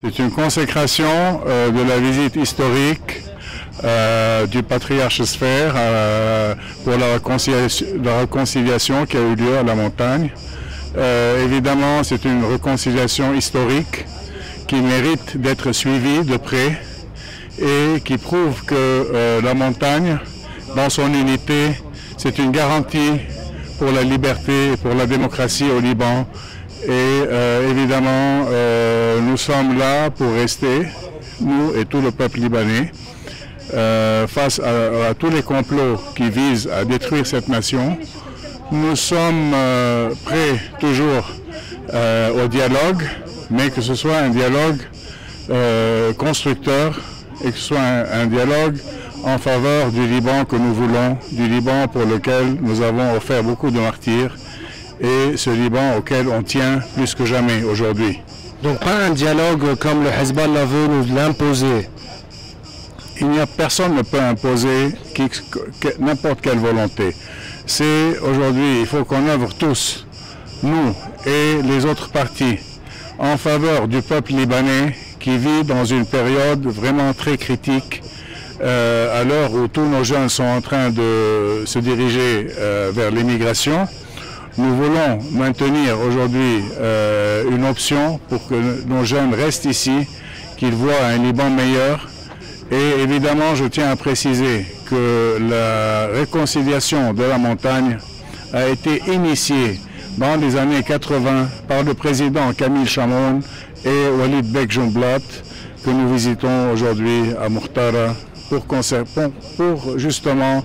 C'est une consécration de la visite historique du patriarche Sphère pour la réconciliation qui a eu lieu à la montagne. Évidemment, c'est une réconciliation historique qui mérite d'être suivie de près et qui prouve que la montagne, dans son unité, c'est une garantie pour la liberté et pour la démocratie au Liban. Et évidemment, nous sommes là pour rester, nous et tout le peuple libanais, face à tous les complots qui visent à détruire cette nation. Nous sommes prêts toujours au dialogue, mais que ce soit un dialogue constructeur et que ce soit un dialogue en faveur du Liban que nous voulons, du Liban pour lequel nous avons offert beaucoup de martyrs, et ce Liban auquel on tient plus que jamais aujourd'hui. Donc pas un dialogue comme le Hezbollah veut nous l'imposer. Personne ne peut imposer n'importe quelle volonté. C'est aujourd'hui, il faut qu'on œuvre tous, nous et les autres partis, en faveur du peuple libanais qui vit dans une période vraiment très critique, à l'heure où tous nos jeunes sont en train de se diriger vers l'immigration. Nous voulons maintenir aujourd'hui une option pour que nos jeunes restent ici, qu'ils voient un Liban meilleur. Et évidemment, je tiens à préciser que la réconciliation de la montagne a été initiée dans les années 80 par le président Kamil Chamoun et Walid Bek Jumblat, que nous visitons aujourd'hui à Mouhtara pour justement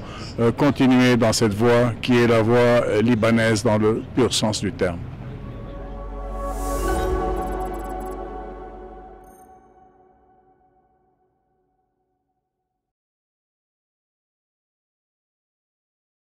continuer dans cette voie qui est la voie libanaise dans le pur sens du terme.